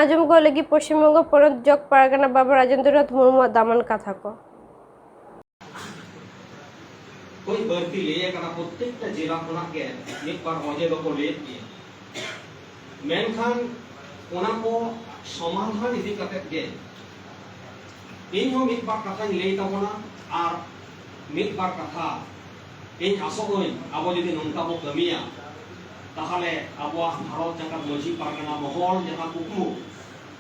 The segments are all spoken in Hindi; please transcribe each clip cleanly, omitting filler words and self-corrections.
आजम को लगी पश्चिमबंग पनत जग पारगाना बाबा राजेंद्रनाथ मुर्मू दामन कथा को कोई बर्ती ले करना प्रत्येक जिला खुना के एक बार मजे दो को ले दिए मेनखान उना को समाधान इदी कते के इन हम एक बार कथा ले तबना आर मित बार कथा इन आसोई आबो जदि नंका बो कमिया ताहले आबो भारत जगत मजी पारगाना महल जहां कुकमु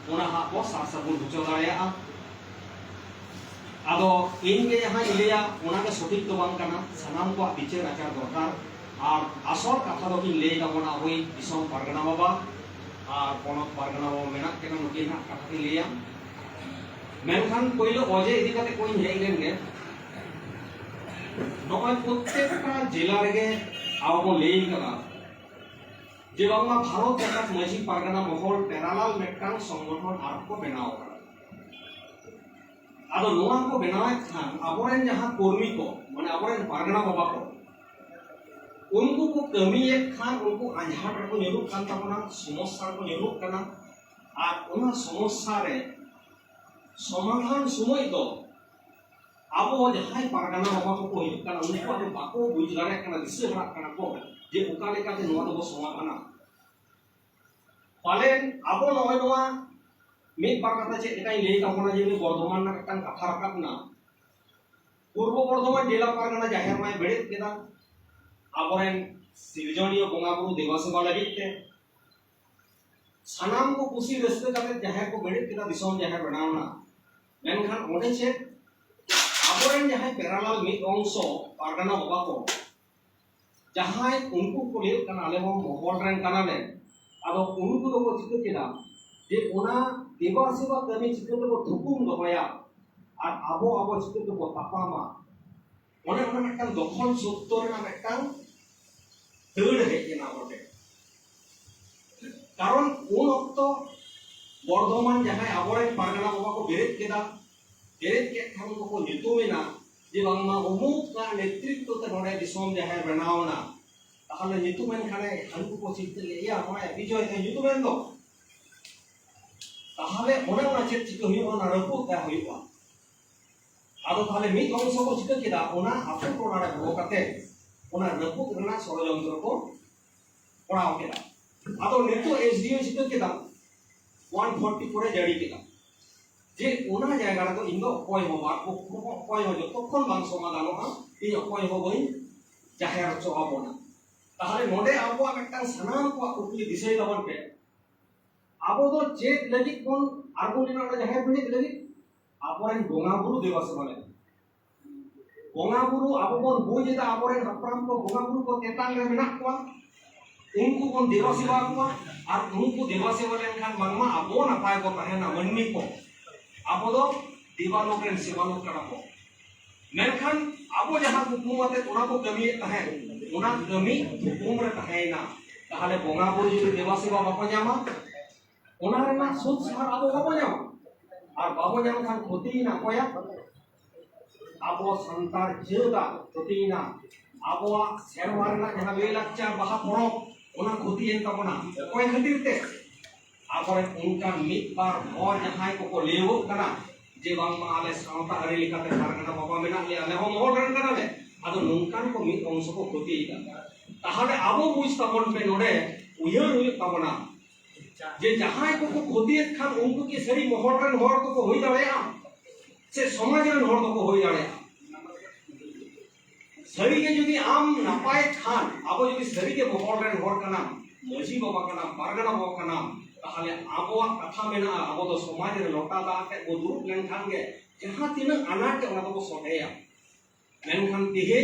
उना हा को सासगुन बुझो दाया आदो इन के यहाँ इलेया उना के सठिक तो बांग करना सनाम को विचार आचार दरकार और आसल कथा दो कि ले तबना होई दिसम पारगाना बाबा और पनत पारगाना बाबा मेना केना नुकिन हा कथा की लेया मेनखान पहले अजे इदी कते कोई हेई लेन गे नय प्रत्येकटा जिला रे आबो लेई करा जे बांगा भारत जगत मजी पारगाना महल पेरालाल मेटकान संगठन आर को बनाओ आदो नोआ को बनाए खान आबोरेन जहां कर्मी को माने आबोरेन पारगाना बाबा को उनको को कमी एक खान उनको आंझाट को निरुक कान तबना समस्या को निरुक करना और उना समस्या रे समाधान समय दो आबो जहां पारगाना बाबा को हिजुक कान उनको आदो बाको बुझ दारे काना दिसे हरा काना को जे उका लेकाते नोआ दो समाधान पालेन आबो नय नोआ मित बार कथा चे एटाई ले तबना जे बर्धमान ना कटान कथा राकाब ना पूर्व बर्धमान जिला पारगाना जाहेर माय बेड़े केदा आबोरेन सिरजणीय बंगाबुरु देवा सेवा लगित ते सनाम को कुसी रस्ते काते जाहेर को बेड़े केदा दिसोम जाहेर बनावना मेनखान ओडे चे आबोरेन जहां पेरालाल मित अंश पारगाना बाबा को जहां उनको को ले कना आले हम महल रेन कना ले आदो उनको तो को चिके केदा जे ओना देवा सेवा कमी चिके तो थुकुम दोया और आबो आबो चिके तो तापामा ओने ओने मेटन दखन सत्तर ना मेटन दड़ हेकेना बटे कारण उन अक्तो बर्धमान जहां आबोरेन पारगाना बाबा को बेरेत केदा बेरेत के खान को नितुमेना जे बांगमा उमुक का नेतृत्व ते नोडे दिसोम जहां बनावना ताहले नितुमेन खाने हानकु को चिते या माय विजय ते नितुमेन दो ताहले ओने ओना चेत चिके हुइबा ना रपु का हुइबा आदो ताहले मित अंश को चिके केदा ओना आपन टोना रे हो काते ओना रपु रना षड़यंत्र को पड़ाव केदा आदो नेतो एसडीओ चिके केदा 140 करे जड़ी केदा जे ओना जायगा रे तो इndo कोय हो बार को कोय हो जो तखन बांग समाधान हा इ कोय हो बई जाहेर चो आबोना ताहले नोडे आबो एकटा सनाम को कुकली दिसै दबन पे आबो दो चेत लगी कोन आर्गुमेंट ना जाहेर बिनित लगी आबोरेन बोंगा बुरु देवा सेवा ले बोंगा बुरु आबो कोन बुझ दा आबोरेन हप्राम को बोंगा बुरु को तेतांग रे मेना को उनको कोन देवा सेवा को और उनको देवा सेवा लेन खान बांगमा आबो नपाय को तहेना मनमी को आबो दो देवा लोक रेन सेवा लोक करा को मेनखान आबो जहां हुकुमते ओना को कमी तहे ओना कमी हुकुम रे तहेना ताहले बोंगा बुरु जो देवा सेवा बाको जामा ओना रे ना सुद सार आबो बाको जामा और बाबो जाम खान खोती ना कोया आबो संतार जेदा खोती ना आबो सेरवार ना जहां बेलाचार बाहा परब ओना खोती एन तबना कोय खातिर ते आबोरे उनका मित बार और जहां को लेवो कना जे बांगमा आले सावता हरि लिखाते पारगाना बाबा मेना ले आले हो मोहल रन कना ले आदो नोंकान को मित अंश को खोती दा ताहले आबो बुझ तबन पे नोडे उयहर हुई तबना जे जहां को खोती खान उनको की सरी मोहल रन होर को होई दाड़ेया से समाज रन होर को होई दाड़ेया सरी के जदी आम नपाय खान आबो जदी सरी के मोहल रन होर कना मजी बाबा कना पारगाना बाबा कना ताहले आबो कथा मेना आबो दो समाज रे लोटा दा के ओ दुरुप लेन खान गे जहां तीन अनाट ओना को सोडेया मेन खान तिहे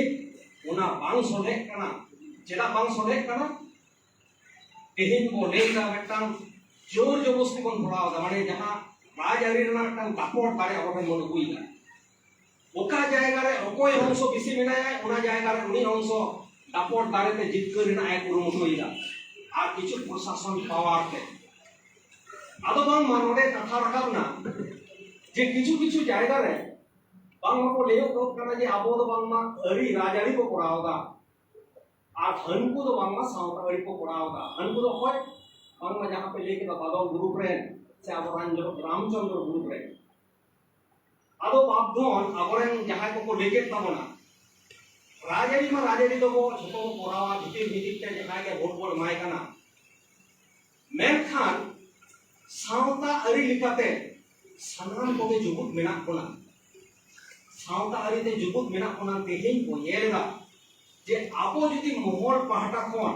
ओना बांग सोडे कना जेदा बांग सोडे कना तिहे को लेका मेटांग जोर जबरदस्ती बन पड़ाव दा माने जहां राजआरी रे मेटांग तापोट तारे आबो मन हुई दा ओका जायगा रे ओकोय अंश बिसी मेनाया ओना जायगा रे उनी अंश तापोट तारे ते जितकर ना आय कुरुमुटु हुई दा आ किछु प्रशासन पावर ते आदो बांग मानोडे कथा रकाब ना जे किछु किछु जायगा रे बांग को लेयो तो कना जे आबो दो बांग मा अरी राजआरी को पड़ावदा आ हनको दो बांग मा सावता अरी को पड़ावदा हनको दो होय बांग मा जहां पे लेके दा बादल ग्रुप रे से अब रामचंद्र ग्रुप रे आदो बापधन अबरेन जहां को लेके तबना राजरी मा राजरी दो छोटो कोरावा भीतर भीतर ते जहां के वोट बोल माय कना मेनखान सावता अरी लिखाते सानाम को जुगुत मेना कोना सावता अरी ते जुगुत मेना कोना तेहेन को येलेदा जे आबो जदि मोहर पहाटा कोन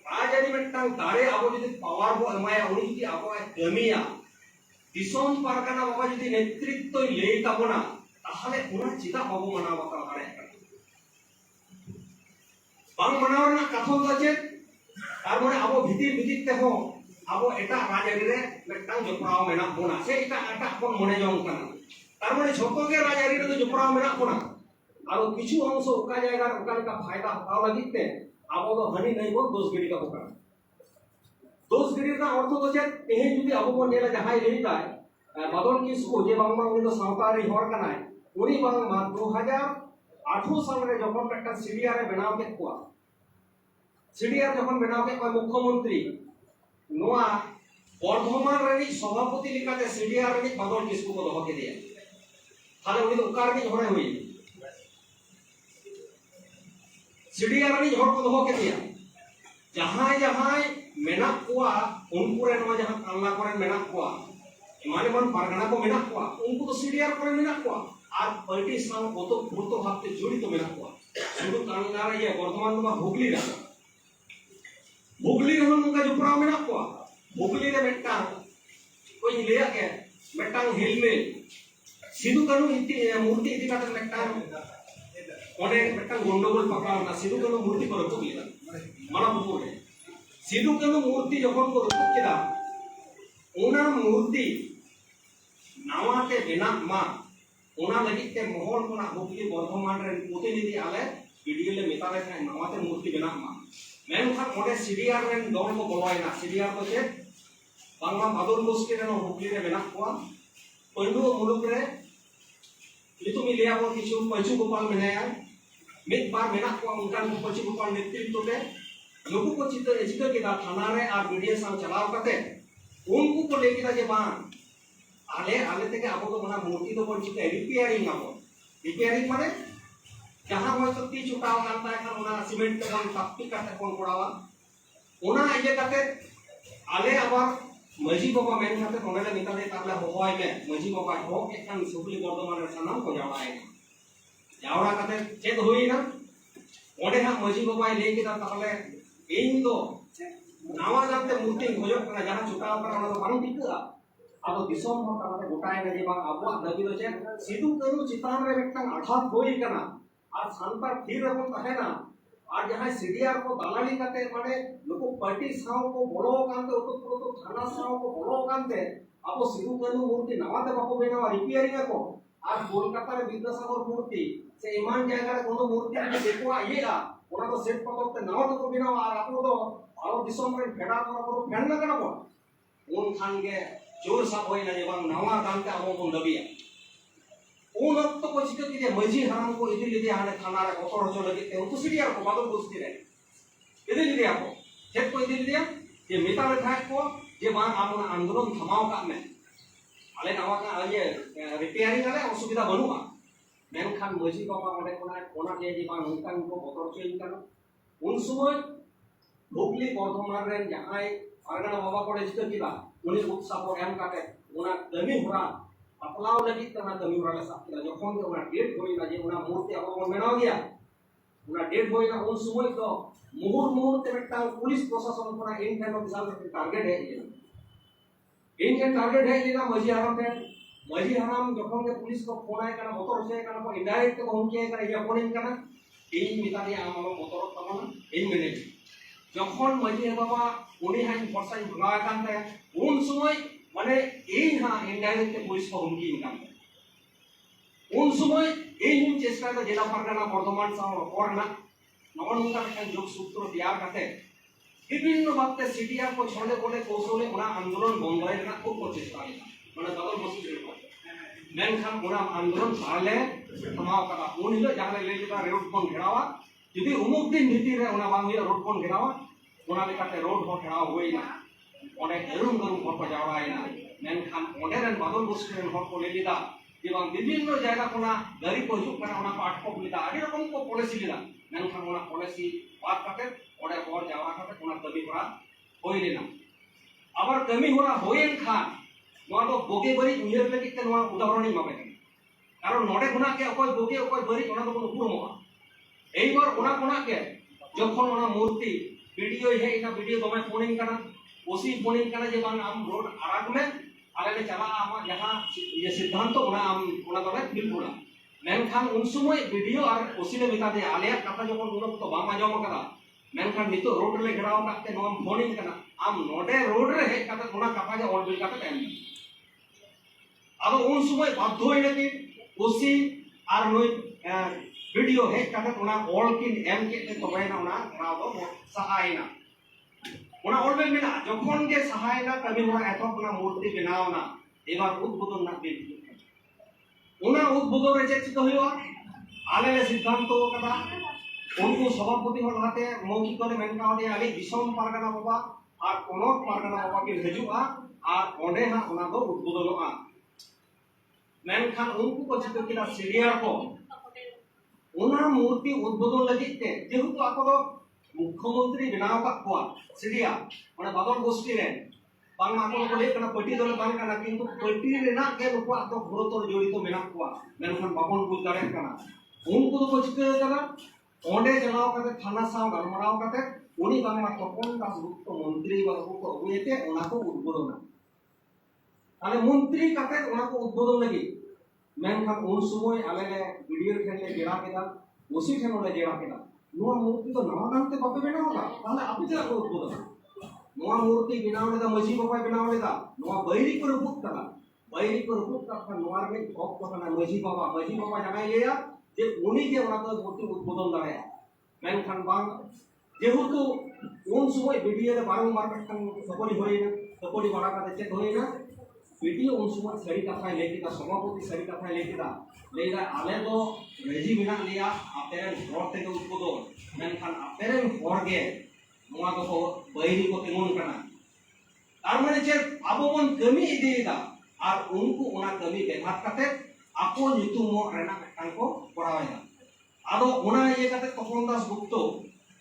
राजरी मेटटांग दारे आबो जदि पावर बो एमाया उनी जदि आबो कमिया दिसोम पारगाना बाबा जदि नेतृत्व ले ताबोना ताहले उना चिता बाबो मना बाता हारे बांग मनावरना कथन दो चेत तार माने आबो भीतिर भीतिर ते हो आबो एटा राजरी रे मेटटांग जपराव मेना बोना से एटा एटा कोन मने जong kana तार माने झोको के राजरी रे जपराव मेना बोना आरो किछु अंश ओका जायगा ओका का फायदा हताव लगित ते आबो दो हनी नहीं बोल दोषगिरी का बोका दोषगिरी का अर्थ तो चेत एहे जुदी आबो को नेला जहाय लेता है बादल की सुको जे बांग उनी तो सावतारी हर कना है उनी बांग मा 2008 साल रे जखन मेटा सीडीआर रे बनाव के कोआ सीडीआर जखन बनाव के कोई मुख्यमंत्री नोआ बर्धमान रे सभापति लिकाते सीडीआर रे बादल किसको को दोह के दिया थाले उनी तो उकार के झोड़े हुई सीडीआर रे झोड़ को दोह के दिया जहां जहां मेना कोआ उनको रे नोआ जहां कांगला करे मेना कोआ माने मन पारगना को मेना कोआ उनको तो सीडीआर करे मेना कोआ আর পার্টি সাং কত গুরুত্ব ভাবতে জড়িত মেনা কোয়া শুধু কাঙ্গার ইয়ে বর্তমান তোমা হুগলি রে হন মুকা জুপরা মেনা কোয়া হুগলি রে মেটা কই লিয়া के মেটা হেলমেট সিধু কানু ইতি মূর্তি ইতি কাটা মেটা ওনে মেটা গন্ডগোল পাকাও না সিধু কানু মূর্তি করে হুগলি মানা বুঝে সিধু কানু মূর্তি যখন को রূপ কেদা ওনা মূর্তি নাওয়াতে বেনা মা ओना लगित ते मोहन कोना हुगली बर्धमान रे प्रतिनिधि आले वीडियो ले मेताले थाय नावाते मूर्ति बेना मा मेनखान ओडे सीडीआर रे दौड़ को बोलायना सीडीआर को से बांगला बादल गोष्ठी रे हुगली रे बेना कोआ पंडु मुलुक रे लितुमी लिया को किछु पंचु गोपाल मेनाया मित बार मेना को उनकान को पंचु गोपाल नेतृत्व ते लोगों को चित्र जिक्र के थाना रे आ वीडियो सा चलाव करते उनको को लेके जे बान आले आले থেকে আবো তো মনা মূর্তি তো কোন চিতে রিপেয়ারিং আবো রিপেয়ারিং মানে जहां होय तो ती चुकाव करता है ओना सीमेंट ते कोन पक्की करते कोन पड़ावा ओना इजे करते आले आबार मजी बाबा मेन करते ओना निता दे ताबला होय में मजी बाबा हो एकन सुबली बर्धमान रे सनाम को जावड़ा जावड़ा करते चेद होई ना ओडे हा मजी बाबा ले के ताहले इन तो नावा जानते मूर्ति भजो करा जहां चुकाव करा ओना तो बांग टिका आदो दिसोम हो ताते गोटाय ने जे बा आबो दाबी दो चे सिदु कनु चितान रे मिटन आठात होई कना आर सांतार थीर रबन तहेना आर जहां सीडीआर को दालाली करते माने लोको पार्टी साव को बोलो कांते तो थाना साव को बोलो कांते आबो सिदु कनु मूर्ति नवाते बाको बेना रिपेयरिंग को आर कोलकाता रे विद्यासागर मूर्ति से ईमान जायगा रे कोनो मूर्ति के देखो आइएगा ओना तो सेट पकते नवाते को बिना आर आपो तो आरो दिसोम रे फेडा को फेन ना करबो उन खान के जोर सा होय ना जेबां नवा कांते आबो को दबिया उन वक्त को चिके के मजी हराम को इदि लिदि आने थाना रे ओतर हो लगे ते उनको सीडीआर को बादल गोष्ठी रे इदि लिदि आपो खेत को इदि लिदि जे मेता रे थाक को जे बां आमना आंदोलन थमाव का में आले नवा का ये रिपेयरिंग आले असुविधा बनुआ मेनखान मजी बाबा ओडे कोना जे जे बां उनकान को ओतर चेंज करना उन समय हुगली बर्धमान रे जहां पारगना बाबा को चिके किदा उनी उत्साह को एम काटे उना कमी होरा अपलाव लगी तना कमी होरा सा जखन के उना डेट होई ना जे उना मूर्ति अब मेनाव गया उना डेट होई ना उन समय तो मुहूर्त ते बेटा पुलिस प्रशासन कोना इन टाइम विशाल टारगेट है इन टारगेट है ना मजी हराम जखन के पुलिस को फोन आए kana मोटर से kana को इनडायरेक्ट को हम किए kana या फोन इन kana इन मिताली आम मोटर तमना इन मैनेज যখন মজি বাবা উনি হাই ফরসাই ভাঙা কানতে উন সময় মানে এই হা ইনডাইরেক্ট পুলিশ को হুমকি ইনকাম উন সময় এই হুম চেষ্টা তে জেলা পারগানা বর্ধমান সাহ করনা নমন উনকা একটা যোগ সূত্র तैयार करते विभिन्न बातें सीडीआर को छोड़े बोले कौशले उना आंदोलन बंद होय ना खूब चेष्टा माने बदल बसि मेनखान उना आंदोलन साले थमाव करा उन हिलो जहां ले लेता रोड कोन घेरावा यदि उमुक दिन नीति रे उना बांग रोड कोन घेरावा उना लेकाते रोड हो घेराव होई ना ओने गरुम गरुम हर को जावरायना मेनखान ओने रेन बादल गोष्ठी रेन हर को लेलिदा जे बांग विभिन्न जायगा कोना गाड़ी को हिजुग काना ओना को आटको लेदा आदि रकम को पॉलिसी लेदा मेनखान ओना पॉलिसी बात काटे ओने हर जावरा काटे ओना कमी होरा होई लेना आबार कमी होरा होयेन खान नोआ दो बोगे बरी उयहर लगी ते नोआ उदाहरण माबे कारण नोडे खुना के अकोय बोगे अकोय बरी ओना दो उपरुमोआ एई बार ओना खुना के जखन ओना मूर्ति वीडियो है इना वीडियो दमे फोनिंग काना ओसी फोनिंग काना जे बांग आम रोड आराग में आले ले चला आमा जहां ये सिद्धांत ओना आम ओना दमे फिल पुरा मेनखान उन समय वीडियो और ओसी ले मेता दे आले कथा जखन उनो तो बाम आजम कदा मेनखान नितो रोड ले घेराव काते नोम फोनिंग काना आम नोडे रोड रे हे काते ओना कथा जे ऑल बिल काते टाइम अब उन समय बाध्य होइने कि ओसी और नोय वीडियो है काते ओना ऑल किन एम के तो बयना ओना घेराव दो सहायना ओना ऑल बिल मेना जखन के सहायना कमी होना एतो ओना मूर्ति बनावना एबार उद्बोधन ना बिल ओना उद्बोधन रे चेक होइवा आले ले सिद्धांत कदा उनको सभापति हो लाते मौखिक करे मेनका दे आली दिसम पारगना बाबा और कोनोक पारगना बाबा के हिजुआ और ओंडे हा ओना दो उद्बोधनोआ मेनखान उनको को चित्र किला सीरिया को ओना मूर्ति उद्बोधन लगी ते जेहुतु आको दो मुख्यमंत्री बनाव का कोआ सीरिया ओना बादल गोष्ठी रे बांग आको को ले कना पटी दल बांग कना किंतु पटी रेना के नुको आतो गुरुतर जड़ित मेना कोआ मेनखान बाबन बुझ दाड़े कना उनको तो को चित्र कना ओंडे चलाव काते थाना साव गलमराव काते उनी बांगमा तपन दास गुप्त मंत्री बाबू को अगुएते ओना को उद्बोधन ताले मंत्री काते ओना को उद्बोधन लगी मेनखान उन समय आले ले वीडियो ठेन ले जेड़ा केदा ओसी ठेन ओले जेड़ा केदा नोआ मूर्ति तो नवा नामते बापे बनावगा ताले आपि चला को उद्बोधन नोआ मूर्ति बनाव लेदा मजी बाबा बनाव लेदा नोआ बैरी को रुपुत कदा बैरी को रुपुत का नोआ रे भक्त कना मजी बाबा जानाय लेया जे उनी के ओना को मूर्ति उद्बोधन दाड़ाया मेनखान बांग जेहुतु उन समय वीडियो रे बारंबार कटन सबरी होइना सबरी बड़ा का चेक होइना वीडियो उन समय सरी कथा लेकिदा सभापति सरी कथा लेकिदा लेदा आले दो रेजी बिना लिया आपेरन हर ते उद्बोधन मेनखान आपेरन हर गे नोआ को बैरी को तिंगुन कना तार माने जे आबो बन कमी इदिदा और उनको ओना कमी बेघात काते आको नितुमो रेना मेटान को करावया आदो ओना ये काते तपन दास गुप्त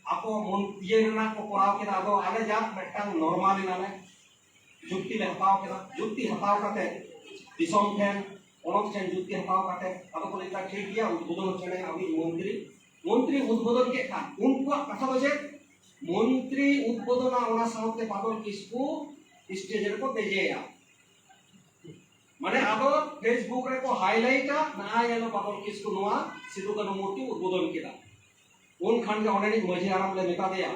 आको मन ये रेना को कराव केदा आदो आले जा मेटान नॉर्मल इनाले जुक्ति ले हताव केदा जुक्ति हताव काते दिसम ठेन ओनक ठेन जुक्ति हताव काते आदो को लेता ठीक गया उद्बोधन चले अभी मंत्री उद्बोधन के खा उनको कथा बजे मंत्री उद्बोधन ओना साउते बादल किसको स्टेज रे को देजेया माने आदो फेसबुक रे को हाइलाइटा ना यानो बादल किसको नोआ सिदु कानु मूर्ति उद्बोधन केदा उन खान के ऑलरेडी मझे आराम ले मेता दिया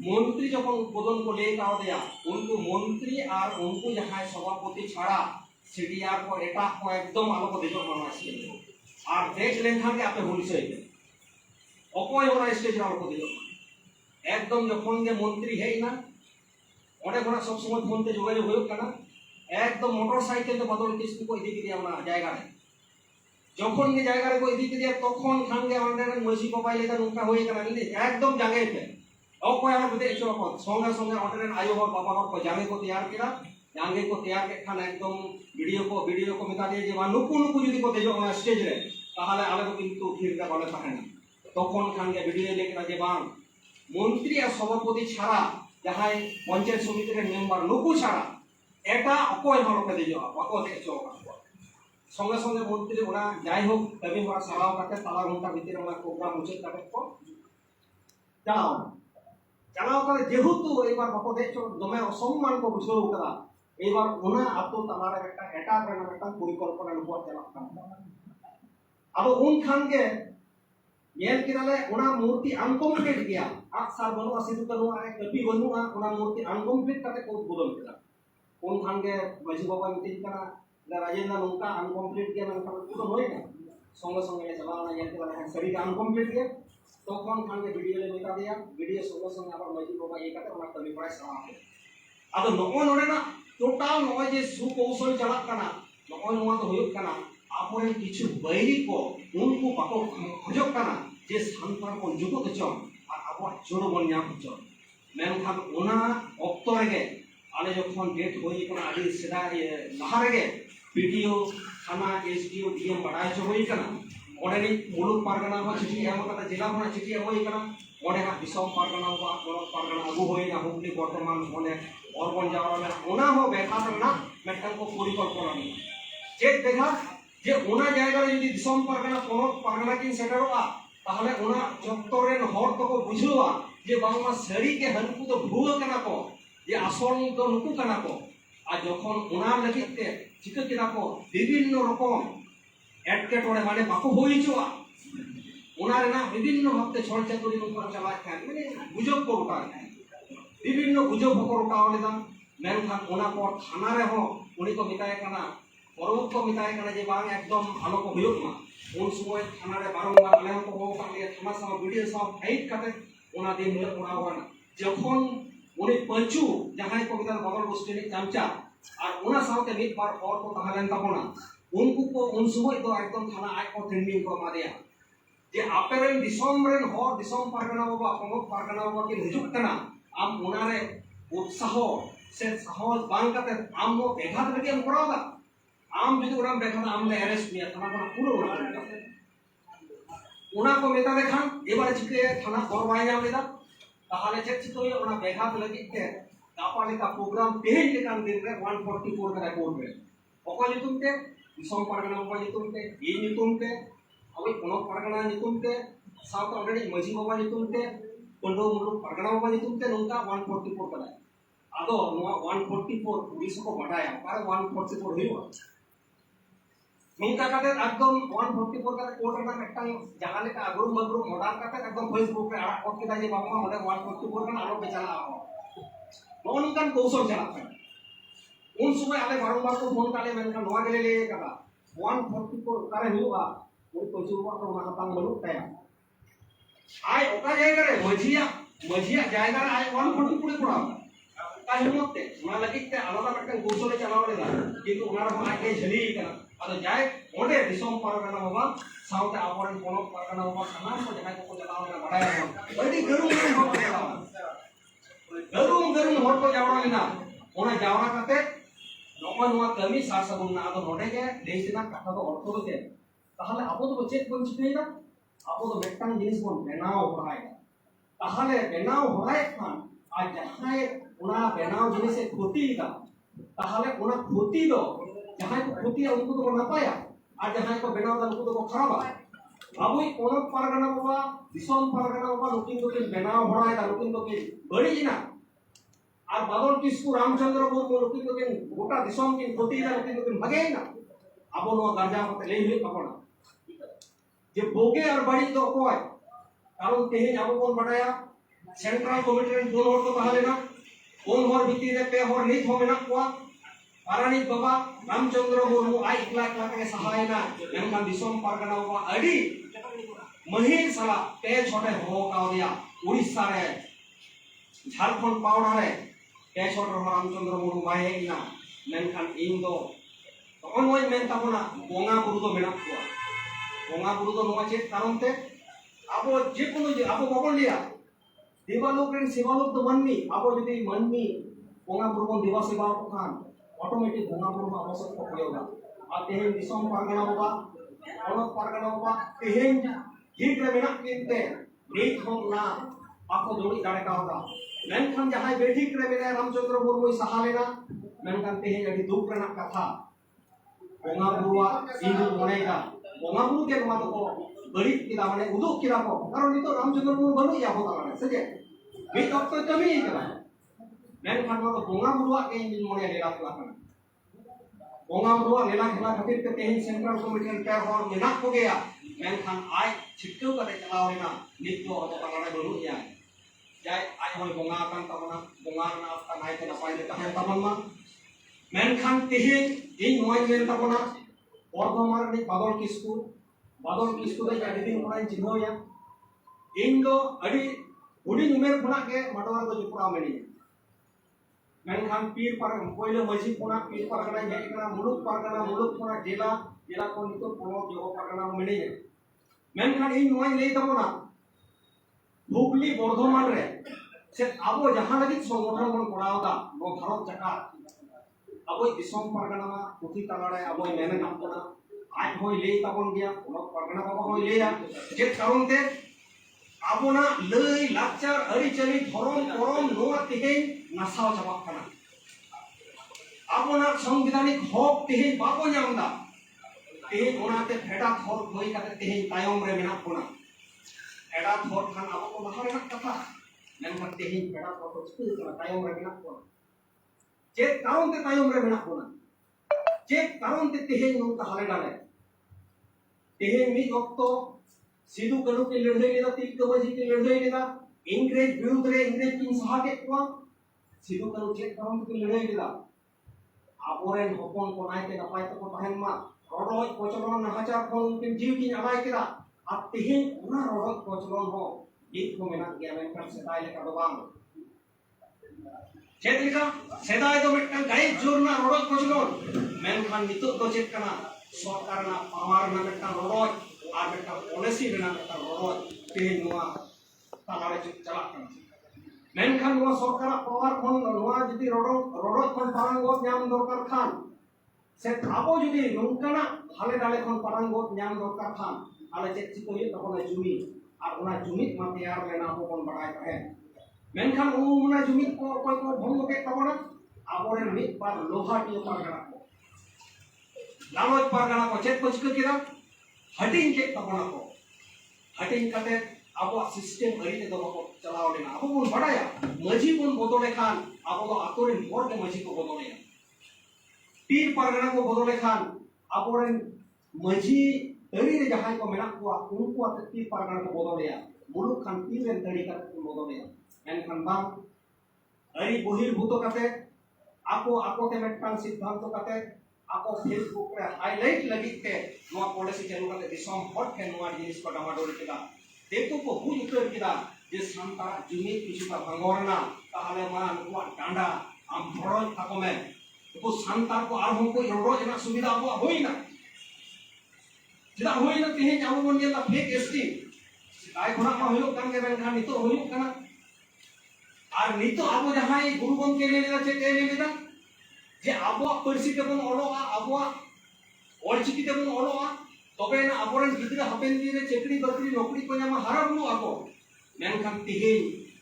मंत्री जब उद्बोधन को ले काव दिया उनको मंत्री और उनको जहां सभापति छाड़ा सीडीआर को एटा को एकदम आलो को देजो माना से और देख लेन खान के आपे हुल से अकोय ओना स्टेज आलो को देजो एकदम जखन के मंत्री है ना ओडे कोना सब समय फोन ते जोगाजोग होयो कना एकदम मोटरसाइकिल ते बदल किसको को इदी दिया ना जायगा रे जखन के जायगा रे को इदी दिया तखन खान के ऑनलाइन मसी को पाइले का नुका होय कना नि एकदम जागे पे अकोय आर बदे चो को संगे संगे ऑनलाइन आयो और बाबा को जागे को तैयार किया जागे को तैयार के खान एकदम वीडियो को मेता दिए जे मा नुकु जदी को देजो ना स्टेज रे ताहले आले को किंतु फिर का बाले ताहेना तखन खान के वीडियो लेके जे बांग मंत्री और सभापति छाड़ा जहां पंचायत समिति के मेंबर नुकु छाड़ा एटा अकोय हलो के देजो बाको दे चो संगे संगे मंत्री ओना जाय हो कभी होरा सराव काटे ताला घंटा भीतर ओना प्रोग्राम उचित काटे को चलाओ करे जेहुतु एबार बाको दे चो दमे असम्मान को बुझो करा एबार ओना आतो ताला रे एकटा एटाक रे एकटा परिकल्पना नुको चला अब उन खान के येल किराले ओना मूर्ति अनकम्प्लीट गया अक्सर बनो सिदु कनु आरे कपि बनु ओना मूर्ति अनकम्प्लीट काटे को उद्बोधन केदा उन खान के मजी बाबा मिटिंग करा राजेंद्र नोका अनकम्प्लीट गया मन खान तो होय ना संगे संगे चलाना येल किराले सरी का अनकम्प्लीट गया तो कौन खान के वीडियो ले मेता दिया वीडियो संगे संगे आबार मजी बाबा ये काटे ओना कमी पड़े सरा आदो नको नोडे ना टोटल नय जे सुकौशल चला कना नको नोआ तो होय कना आपोरे किछु बैरी को उनको बाको खोजक कना जे सांतार को जुगो कचो और आबो जोड़ बन ᱧᱟᱢ हचो मेनखान ओना ऑक्तो रेगे आले जखन डेट होई कना आदि सेदा लहा रेगे पीडीओ थाना एसडीओ डीएम बड़ाई छ होई कना ओडेनी मुलुक पारगना को चिठी एम कता जिला खना चिठी एम होई कना ओडे हा दिसम पारगना बा मुलुक पारगना अगु होई ना हुगली बर्तमान ओने অর্পণ যাওয়া মেলা ওনা হো বেখাত না মেটাং को পরিকল্পনা নেই চেক দেখা যে ওনা জায়গা যদি দিশম পারগানা পনক পারগানা কিন সেটারোয়া তাহলে ওনা চত্বরের হর তো বুঝুয়া যে বাংলা সারি কে হনকু তো ভুয়া কেনা কো যে আসল তো নুকু কেনা কো আর যখন ওনা লাগিতে চিকা কেনা কো বিভিন্ন রকম এটকেটরে মানে বাকু হইছুয়া ওনার না বিভিন্ন ভাবতে ছড়চা করি নুকু চালা খান মানে গুজব করুটা विभिन्न गुजब को उठाव लेदा मेनखान ओना पर थाना रे हो उनी को मिताय कना परवत को मिताय कना जे बांग एकदम भालो को हुयुक मा उन समय थाना रे बारंबार आले को हो का ले थाना सा वीडियो सा फाइट काते ओना दिन ले उड़ावना जखन उनी पंचू जहां को मिताय बगल गोष्ठी चामचा और ओना साथे मित बार और को तहलेन तबना उनको को उन समय तो एकदम थाना आय को ट्रेनिंग को मारिया जे आपेरेन दिसम रेन हो दिसम पारगना बाबा प्रमुख पारगना बाबा के हिजुक कना आम उनारे उत्साह से साहस बांग करते आम वो बेघात लगे हम कराओगा आम जो उड़ाम बेघात आम ले अरेस्ट किया थाना को पूरा उना को मेता देखा ये बार चिके थाना करवाए जाम लेदा ताहले चेक चितो ये उना बेघात लगी के दापाले का प्रोग्राम तेज लेकान दिन रे 144 का रिपोर्ट रे ओको नितुम ते दिसम पारगना को नितुम ते ये नितुम ते अबे कोनो पारगना नितुम ते साउथ ऑलरेडी मजी बाबा नितुम ते पंडो मुलुक पारगना बाबा नितुम ते नोंका 144 कदा आदो नोआ 144 पुलिस को बटाया पर 144 हुइबा नोंका काते एकदम 144 का कोड रे एकटांग जहां लेका अगरुम बगरुम मॉडर्न काते एकदम फेसबुक रे आड़ा कोड के जे बाबा ओडे 144 का आलो बेचला नोनकान कौशल चला उन समय आले बारंबार को फोन काले मेनका नोआ गेले ले कदा 144 कारे हुइबा उन पंचुबा को ना हतांग मलुक ताया आय ओका जायगा रे मझिया जायगा रे आय 144 पड़ा का हिम्मते ना लगिते आलादा मटन कौशल चलाव लेदा किंतु उनार को आके झली कना अदो जाय ओडे दिसम पारगना बाबा साउते आबोरन कोनो पारगना बाबा सनाम को जहां को चलाव लेना बडाया अडी गरुम हो चलाव गरुम हर को जावड़ा लेना ओना जावड़ा काते नोमा नोमा कमी सार सगुन ना अदो नोडे के देशना कथा तो अर्थ होते ताहले आबो तो चेक बन चिकैना आबो तो मेटटांग जिनिस बन बेनाव होरायगा ताहले बेनाव होराय खान आज जहां उना बेनाव जिनिस से खोतीदा ताहले उना खोती दो जहां को खोती उनको तो नपाया आज जहां को बेनाव दा उनको तो खराबा आबो कोन पारगना बाबा दिसम पारगना बाबा नुकिन तो के बेनाव होराय दा नुकिन तो के बड़ीना और बादल किसको रामचंद्र मुर्मू नुकिन तो के गोटा दिसम के खोती दा नुकिन तो के भगेना आबो नो गांजा मत ले हुई अपना जे बोगे और बड़ी तो कोय कारण तेहे आबो कोन बडाया सेंट्रल कमिटी रे दोन हर तो ताहले ना कोन हर भीतर रे पे हर नित हो मेना कोआ पारानी बाबा रामचंद्र मुर्मू आई इकला इकला के सहायना एनका दिसम पारगना बाबा अडी महिल साला पे छोटे हो का दिया उड़ीसा रे झारखंड पावड़ा रे पे छोटे रामचंद्र मुर्मू माहे इना मेनखान इन दो तखन ओय मेन ताबोना बोंगा बुरु दो मेना कोआ बोंगा बुरु दो नोआ चेक कारण ते आबो जे कोनो जे आबो बाबन लिया देवालोक रे सेवालोक तो मनमी आबो जदि मनमी बोंगा बुरु को देवा सेवा को खान ऑटोमेटिक बोंगा बुरु का आवश्यक को होगा आ तेहे दिसम पारगना बाबा अनक पारगना बाबा तेहे हिट रे मेना किनते नीत हो ना आको जोड़ी दाड़े का होगा मेनखान जहां बेठिक रे मेना रामचंद्र मुर्मू सहा लेना मेनखान तेहे अडी दुख रेना कथा बोंगा बुरुआ इंदु मोनेगा बोंगा बुरु के नमा तो बड़ी किदा माने उदुक किदा को कारण नितो रामचंद्र मुर्मू बनु या होता माने सजे मी तो कमी करा मेनखान तो बोंगा बुरुआ के इंदु मोने लेला कना बोंगा बुरुआ लेला खला खातिर ते तेही सेंट्रल कमिटी के हर मेना को गया मेनखान आय छिटकौ कते चलाव लेना नितो तो तामाने बनु या जाय आय होय बोंगा कान तामना बोंगा ना आपका नाय के नपाय ले ताहे तामनमा मेनखान तेहे इन मोय मेन ताबना बर्धमान रे बादल किस्कू दे अडी दिन कोना चिन्होया इन दो अडी हुडी उमेर खुना के मटवार को जुपरा मेनी मेनखान पीर पर पहिले मजी कोना पीर परगना जे कना मुलुक कोना जिला को नितो कोनो जो परगना मेनी मेनखान इन मोय ले ताबना हुगली बर्धमान रे से अब जहाँ लगी संगठन बन करावदा नो भारत जाकात अब दिसम परगना पुथी तलाड़े अब मेने नापना आज होय ले तबन गया उनक परगना बाबा होय लेया जे कारण ते आबोना लई लाचार अरिचली धरम करम नोआ तेहे नासाव चाबाक कना आबोना संविधानिक हक तेहे बाबो ᱧᱟᱢदा तेहे ओनाते फेडा थोर होय काते तेहे तायम रे मेना कोना फेडा थोर खान आबो को लहा रेना कथा मेनखान तेहे फेडा थोर को चिकु कना तायम रे मेना कोना जे कारण ते तायम रे मेना कोना जे कारण ते तेहे नोंका हाले डाले तेहे मी वक्तो सिदु कनु के लड़ाई लेदा तिलक बाजी के लड़ाई लेदा इंग्रेज विरुद्ध रे इंग्रेज किन सहा के को सिदु कनु के कारण के लड़ाई लेदा आबोरेन हपन को नायते नपाय तको तहन मा रोडोज कोचलन नहाचार को उनके जीव की अलाय केदा अब तेहे उना रोडोज कोचलन हो गीत को मेना गया मेनखान सेदाय लेका दो बांग चेत लेका सेदाय दो मेटन गाय जोरना रोडोज कोचलन मेनखान नितो दो चेत कना सरकार ना पावर ना मेटन रोडोज और बेटा पॉलिसी बना बेटा रोड ते नुआ तालारे चला कन मेनखान नुआ सरकार पावर खन नुआ जदी रोड खन पारंगत ᱧᱟᱢ दरकार खान से आबो जदी नोंकाना हाले डाले खन पारंगत ᱧᱟᱢ दरकार खान आले चेक चिको ये तखन जुमी और उना जुमी मा तैयार लेना आबो बन बडाय तहे मेनखान उना जुमी को को भंग के तबना आबोरे मित बार लोहाटी पारगना को लालोच पारगना को चेक को चिको किरा हटिंग के तबना को हटिंग कते अब सिस्टम अरी ते दो को चलाव लेना अब बन बडाया मजी बन बदले खान अब तो आतोरे मोर के मजी को बदले पीर परगना को बदले खान अबोरे मजी अरी रे जहां को मेना को उनको आते पीर परगना को बदले मुलुक खान पीर रे तड़ी का को बदले एन खान बा अरी बहिर्भूत कते आपो ते मेटन सिद्धांत कते आपो फेसबुक रे हाईलाइट लगी के नोआ पॉलिसी चालू करते दिसम हट के नोआ जिनिस को डामाडोल केदा देखो को हुज उतर केदा जे सांता जुमी किछु का भंगोरना ताहले मा नुआ डांडा आम भरोज थाको में तो सांता को आर हमको रोज ना सुविधा हो होइना जेदा होइना तेहे जाबो बन गेला फेक एसटी काय खुना मा होयो कान के बेन खान नितो होयो कना आर नितो आबो जहाई गुरु गम के लेलेदा चे के लेलेदा जे आबो परिसी तेबन ओलोआ आबो ओलचिकी तेबन ओलोआ तबे ना आबोरन गिदरा हपेन दिरे चेकड़ी बकरी नौकरी को ᱧᱟᱢᱟ हारा बुलु आको मेनखान तिहे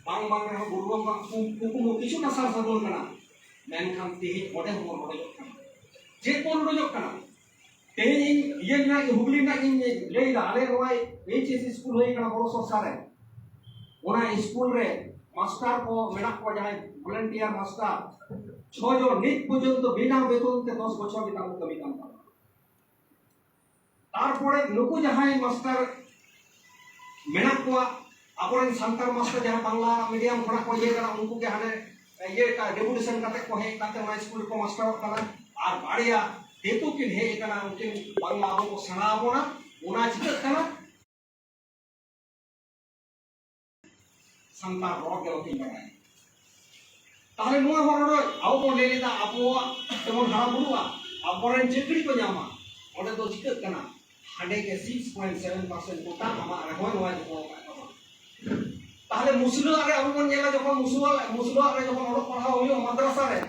बांग बांग रे गुरुम बांग कुकुमु किछु ना सार सागुन कना मेनखान तिहे ओडे हो रोजो कना जे कोन रोजो कना तेहे इन ये ना हुबली ना इन लेइदा आले रोय एचएस स्कूल होई कना बड़ो सरसारे ओना स्कूल रे मास्टर को मेना को जाय वॉलंटियर मास्टर छो नित पर्यন্ত बिना बेतन ते 10 বছর বিতা কমি কাম করা তারপরে নুকু যাহাই মাস্টার মেনা কোয়া আবরেন সান্তার মাস্টার যাহা বাংলা মিডিয়াম খনা को ये करा उनको के हाने ये का रेवोल्यूशन करते को है काते मा स्कूल को मास्टर करा और बाड़िया तेतु के हे कना उनके बांग्ला आबो को सना आबोना ओना चिक कना सान्तार रोड के लोकिन बनाए ताहले नुआ हरडो आबो को लेलेदा आबो तेमन हारा बुलुआ आबोरेन चेकड़ी को ᱧᱟᱢᱟ ओडे दो चिक कना हांडे के 6.7% कोटा आमा रहय नोआ जो ताहले मुस्लिम आगे आबो बन नेला जखन मुस्लिम आगे जखन ओडो पढ़ा होयो माद्रासा रे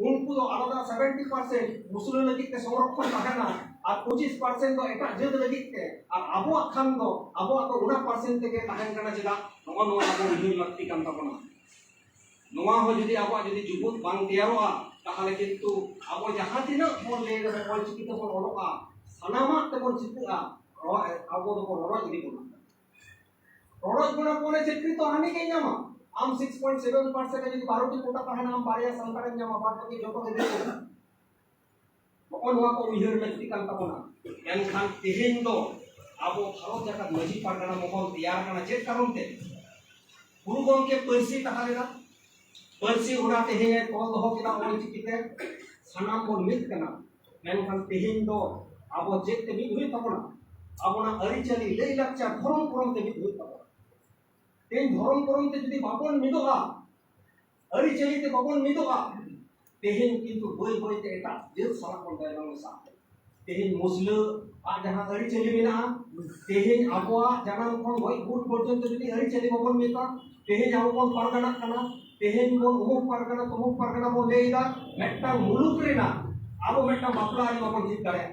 उनको तो आलादा 70% मुस्लिम लगी के संरक्षण थाकेना और 25% तो एटा जेद लगी के और आबो खान दो आबो तो 1% के ताहेन कना जेदा नोआ नोआ आबो हिल लक्ति कान ताबोना नोआ हो जदी आबो जदी जुबुत बांग तैयारोआ ताहले किंतु आबो जहां तिना फोन ले रे बोल चिकी तो बोल ओडोका सनामा ते बोल चिकिआ आबो तो रोड इदी कोना रोड कोना कोने चक्री तो हानि के ᱧᱟᱢᱟ आम 6.7% जदी 12 टी कोटा ताहेना आम बारिया संतारे ᱧᱟᱢᱟ बात के जोतो के दे बकन नोआ को उहिर लक्ति कान ताबोना एनखान तेहेन दो आबो भारत जाका मजी पारगना महल तैयार कना चेक कारण ते गुरु गम के परसी ताहालेना परसी उना तेहे तोल दो केदा ओल चिकिते सनाम बोल मित कना मेनखान तेहेन दो आबो जेक ते मित हुई ताबोना आबोना अरि चली लई लाक्चा धरम करम ते मित हुई ताबोना तेन धरम करम ते जदी बाबन मिदोआ अरि चली ते बाबन मिदोआ तेहेन किंतु बोई बोई ते एटा जेल सारा कोन दायना सा तेहेन मुसला जहाँ अरिचली मेना तेहेन आबोआ जानम खन गय गुड पर्यंत जदि अरिचली बाबन मेता तेहेन आबो बन पारगाना कना तेहेन बन उमुक पारगाना बन लेदा मेटा मुलुक रेना आबो मेटा बापला आरि बाबन ठीक दाड़े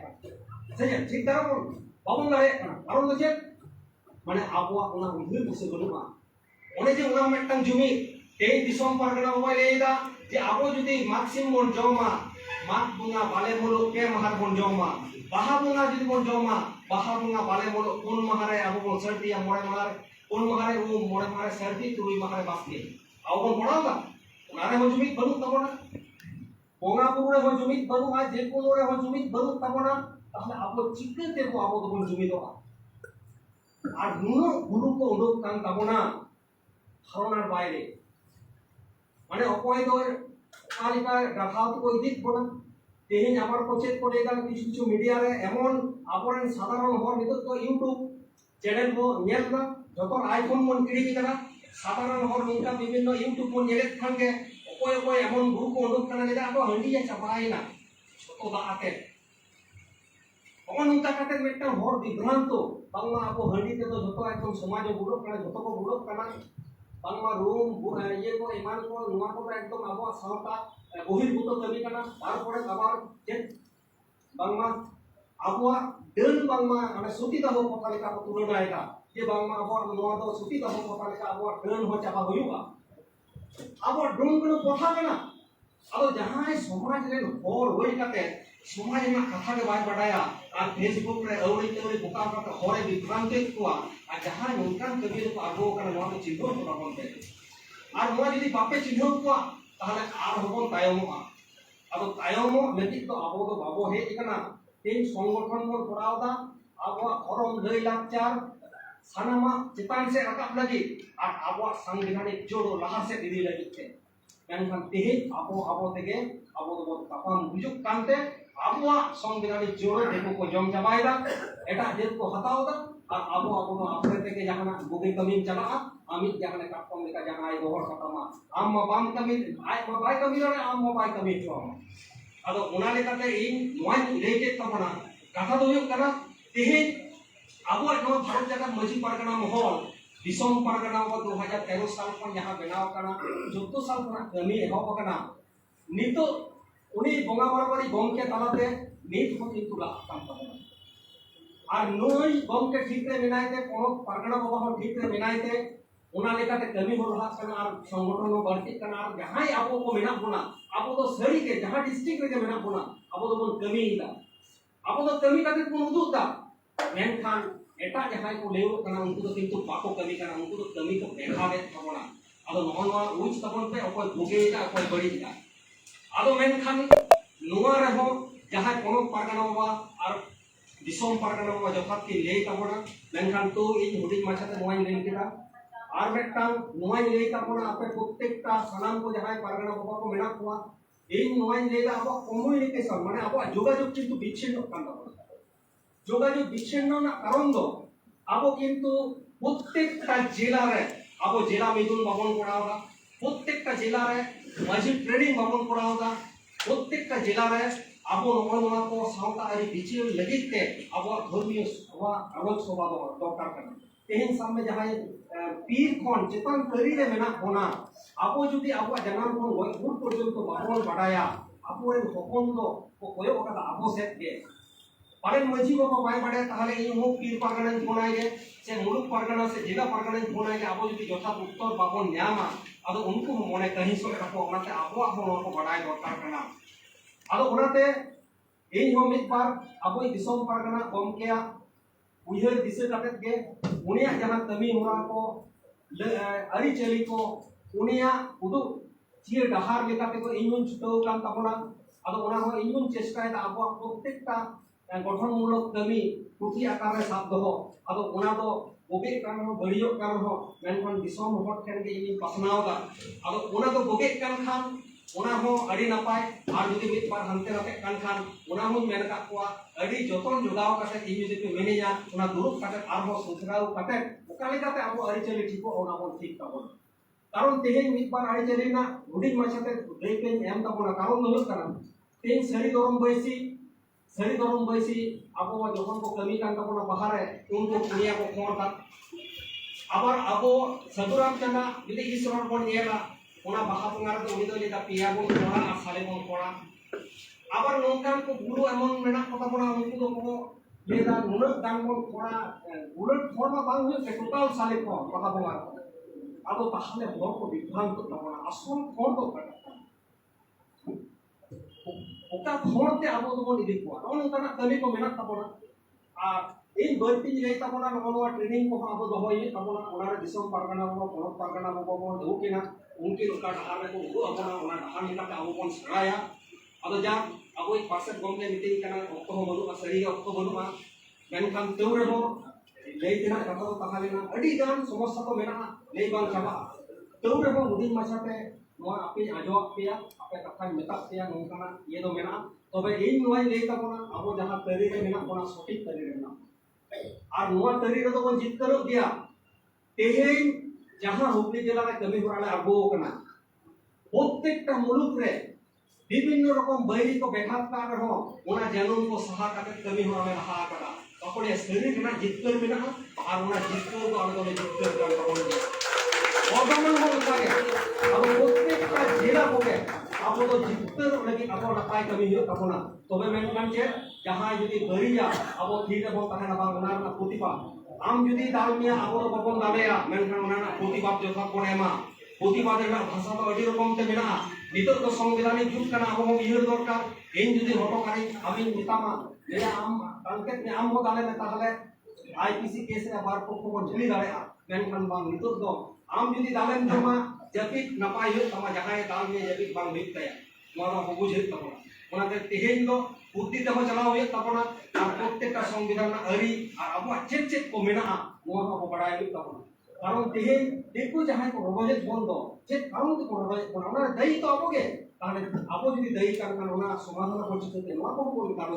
से ठीक दाड़ा बन बाबन दाड़े कारण दो चेक माने आबोआ उना उइहार दिसे बनुआ ओने जे उना मेटा जुमी तेहेन दिसम पारगाना बाबा लेदा जे आबो जदि माक्सिम बन जमा माग बुंगा बाले मुलुक के महार बन जमा बाहा बुंगा जदि बन जमा बाहा बुंगा बाले मुलुक पुन महारे आबो बन सर्दिया मोड़े महारे पुन महारे उ मोड़े महारे सर्दी तुरुई महारे बास्के आबो बन पड़ाओगा उनारे हो जुमी बनु तबना बोंगा बुरे हो जुमी बनु आ जे कोनो रे हो जुमी बनु तबना ताहले आबो चिकते को आबो तो बन जुमी दो আর নুনো গুরুত্ব উডুক কান তাবনা ধারণার বাইরে মানে অপয় দর কালিকা রাখাও তো ইদিক বনা তেহেন আমার পচেত করে গেল কিছু কিছু মিডিয়া রে এমন আপরেন সাধারণ হর নিতো তো ইউটিউব চ্যানেল বো নেল না যত আইফোন মন কিড়ি কানা সাধারণ হর নঙ্কা বিভিন্ন ইউটিউব মন নেলে খানকে অপয় অপয় এমন গ্রুপ উডুক কানা যেটা আবো হন্ডিয়া চাপাই না ছোট দাঁতে অমন নঙ্কা কাতে মেটা হর বিভ্রান্ত বাংলা আবো হন্ডি তে তো যত একদম সমাজে বুড়ো কানা যত কো বুড়ো কানা বাংলা রুম ইয়ে কো ইমান কো নুয়া কো একদম আবো সাওতা বহির্ভূত কবি কানা তারপরে আবার যে বাংলা আবো দেন বাংলা মানে সুতি দাহ কথা লেখা কো তুলনা এটা যে বাংলা আবো নুয়া তো সুতি দাহ কথা লেখা আবো দেন হ চাপা হইবা আবো ডুম কোনো কথা কানা আবো জাহাই সমাজ রে হর হই কাতে সমাজ না কথা কে বাই বাড়ায়া আর ফেসবুক রে আউরি তেউরি বোকা কাতে হরে বিভ্রান্তি কোয়া আর জাহাই নঙ্কান কবি রে আবো কানা নোয়া তো চিহ্ন তো বলতে আর নোয়া যদি বাপে চিহ্ন কোয়া তাহলে আর হবন তায়মা আবো তায়মো নেতিক তো আবো তো বাবো হে এখানা এই সংগঠন বন করাওদা আবো ধরম লই লাকচার সানামা চিতান সে রাকাব লাগি আর আবো সাংবিধানিক জোড়ো লাহা সে দিদি লাগিতে মেনখান তেহে আবো থেকে আবো তো তাপাম বুঝুক কানতে আবো সংবিধানিক জোড়ো দেখো কো জম চাবাইদা এটা যেত কো হতাওদা আর আবো আপরে থেকে জাহানা বুকে কমিন চালা আমি জাহানা কাপম লেখা জাহাই বহর কথামা আম্মা বাম কমিন আই মা বাই কমিন রে আম্মা বাই কমিন চো আদো ওনা লেখাতে এই নয় লেকে তপনা কথা তো হুয়ুক কানা তেহে আবো নয় ভারত জায়গা মাঝি পারগানা মহল दिसम पारगाना 2013 साल खन यहाँ बनाव काना 14 साल खना कमी एहब काना नितो उनी बोंगा बरबरी गमके तालाते नित हो किंतु लाख काम पाना আর নই গমকে ঠিক রে মিনাইতে কোন পারগানা বাবা হন ঠিক রে মিনাইতে ওনা লেখাতে কমি হল হাত কানা আর সংগঠন বাড়তি কানা আর যাহাই আবো কো মেনা পোনা আবো তো সরি কে যাহা ডিস্ট্রিক্ট রে মেনা পোনা আবো তো বন কমি ইদা আবো তো কমি কাতে কোন উদুতা মেনখান এটা যাহাই কো লেও কানা উনকু তো কিন্তু বাকো কমি কানা উনকু তো কমি তো দেখাবে থাকোনা আদো নহনवा উচ তখন পে অকয় ভোগেটা অকয় বড়িটা আদো মেনখান নোয়া রহ যাহাই কোন পারগানা বাবা আর दिसम पारगाना बाबा जथात की ले ताबोना मेनखान तो इन हुडिंग माछाते नोवाई लेन केदा आर मेटांग नोवाई ले ताबोना आपे प्रत्येकटा सानाम को जहाय पारगाना बाबा को मेना कोआ এই নয় লেদা আবো কমিউনিকেশন মানে আবো যোগাযোগ কিন্তু বিচ্ছিন্ন কান তাবোনা যোগাযোগ বিচ্ছিন্ন না কারণ দো আবো কিন্তু প্রত্যেকটা জেলারে আবো জেলা মিদুন ভবন করাওগা প্রত্যেকটা জেলারে মাঝি ট্রেনিং ভবন করাওগা প্রত্যেকটা জেলারে আবো নমনা को सावता आरि बिचिल लगिते आबो धर्मीय सभा आलोक सभा दरकार काना तेहेन सामने जहाय पीर खन चेतन करी रे मेना होना आबो जुदी आबो जनाम खन गय गुर पर्यंत बाबन बाडाया आबो रे हपन दो को कोयो कदा आबो सेट गे पारे मजी बाबा बाय बाडे ताहले इ मुक पीर पारगाना फोनाय गे से मुलुक पारगाना से जिला पारगाना फोनाय गे आबो जुदी यथार्थ उत्तर बाबन न्यामा आदो उनको मने कहीं सो राखो ओनाते आबो को बाडाय दरकार काना आदो ओनाते এই হো মিতবার আবই দিসম পারগানা গমকেয়া উইহার দিশে কাতেত গে উনিয়া জাহান কমি হরা কো আরি চলি কো উনিয়া উদু চির ডাহার লেকাতে কো ইঞ্জুন ছুটাও কান তাবনা আদো ওনা হো ইঞ্জুন চেষ্টায় দা আবো প্রত্যেকটা গঠনমূলক কমি পুঁথি আকারে সাব দহ আদো ওনা দো বগে কান হো বড়িয় কান হো মেনখন দিসম হট ঠেন গে ইনি পাসনাও দা আদো ওনা দো বগে কান খান ওনা হো আড়ি নাপায় আর যদি মিতবার হানতে রাতে কান খান ওনা হো মেন কা কোয়া আড়ি যতন জোগাও কাতে ইনি যদি মেনিয়া ওনা দুরুপ কাতে আর হো সুসরাও কাতে ওকালে কাতে আবো আড়ি চলি ঠিকো ওনা হো ঠিক তাবো কারণ তেহেন মিতবার আড়ি চলি না হুডিং মাছাতে দেইকে এম তাবো না কারণ হলো কারণ তেন সরি গরম বইসি sari dorong baisi abo jokon ko kami kan tapona bahare unko punya ko khon kan abar abo saduram chana jodi isror bon yela ona baha pengar to uni to lita pia bon kora asale bon kora abar nongkan ko guru emon menak ko tapona unko to ko leda nunuk dan bon kora ulut forma bang hu ke total sale ko baha pengar abo tahale hor ko bibhan to tapona asol khon to kan oka khorte abo to bon idi ko on kana kami ko menak tapona in berti nilai tapona no training ko abo dohoi tapona onara disom pargana ko ponot pargana ko ko dukina mungkin uka dahar ko ugu apona ona dahar nita ka abo kon seraya ado ja abo ik pasat gomle meeting kana okto ho balu asari okto balu ma menkan teure ho lei tina kata tahale na adi gan समस्या ko mena lei bang chaba teure ho mudin masate noa api ajo pia ape kata meta pia nongkana ye do mena tobe in noai lei tapona abo jaha tari re mena kona sotik tari re mena আর নোয়া তরিকা তো কোন জিতলো দিয়া তেহেই যাহা হুগলি জেলার কমি করালে আরবো কানা প্রত্যেকটা মুলুক রে বিভিন্ন রকম বাইরি কো বেঘাত কার রহ ওনা জানুন কো সাহা কাতে কমি হরালে হাহা কাটা তখন শরীর না জিতকর মেনা আর ওনা জিতকর কো আলাদা জিতকর কার করন বর্তমান হল থাকে আবার প্রত্যেকটা জেলা কোকে আবো তো জিতকর লাগি আবো নাপাই কমি হইও তখন তবে মেনকান যে যাহা যদি বরিয়া আবো ঠিক এবং তাহলে না ওনার না প্রতিবাদ আম যদি দালমিয়া আবো তো বপন দালেয়া মেনকান ওনার না প্রতিবাদ যথা করে মা প্রতিবাদের না ভাষা তো আদি রকম তে মেনা নিতর তো সংবিধানিক যুগ কানা আবো ইহর দরকার এই যদি হটকারী আমি মিতামা মেয়া আম কালকেট মে আম দালে না তাহলে আইপিসি কেসে আবার পক্ষ ঝুলি দাঁড়ায় মেনকান বাং নিতর তো আম যদি দালেন জমা জাপিক নাপাই হই তামা জাহায় দাল মে জাপিক বাং মিত তায়া নোয়া হবু ঝেল তাপনা ওনাতে তেহেন দো বুদ্ধি তেহ চালাও হই তাপনা আর প্রত্যেকটা সংবিধান আরি আর আবো চেক চেক কো মেনা নোয়া আবো বাড়াই হই তাপনা কারণ তেহেন দেখো জাহায় কো রোজে বন্ধ যে কারণ তো রোজে ওনা দায়ী তো আবোগে তাহলে আবো যদি দায়ী কারণ ওনা সমাধান করতে তে নোয়া কো কোন কারণ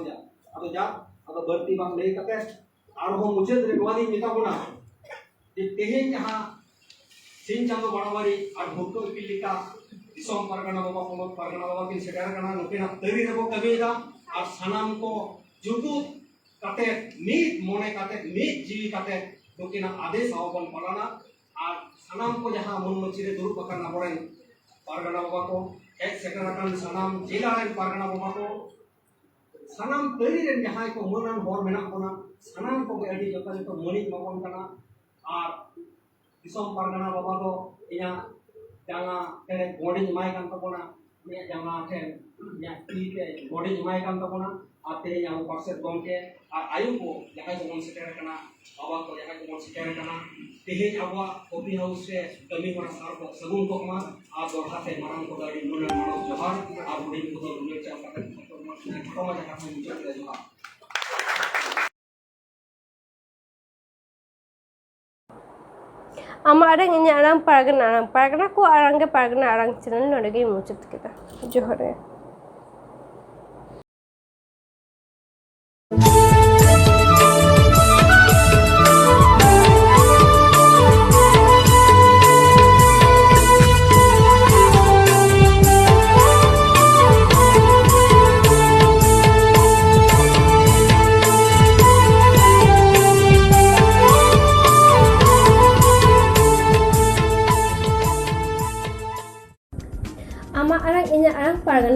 যা আদো বর্তি বাং লেই কাতে আর হো মুচেদ রে নোয়া দি মিতা কোনা যে তেহেন যাহা সিন চাঁদো বাড়াবাড়ি আর ভুট্টো পিলিকা दिसोम परगना बाबा ponot pargana baba kin segar kana nukina teri rebo kabeda ar sanam ko jutu kate mit mone kate mit jiwi kate nukina ades awon palana ar sanam ko jaha mon machire duru pakana boren pargana baba ko ek segar kan sanam jila ren pargana baba ko sanam teri ren jaha ko monan hor mena kona sanam ko adi jota jota monik mokon kana ar disom pargana baba ko inya jangan kene body nyamai kan tapona me jangan ken nya tike body nyamai kan tapona ate yang parset gomke ar ayu ko jakai ko mon setere kana baba ko jakai ko mon setere kana tehe abwa coffee house se kami kora sar ko sagun ko ma a dorha se marang ko dari nunan mano johar ar budi ko to dunia cha kata ko ma jakai mo muncul dari johar Amarang ini arang paragana ko arang ke paragana arang channel node ge muchet kita johore ama arang ini arang paragana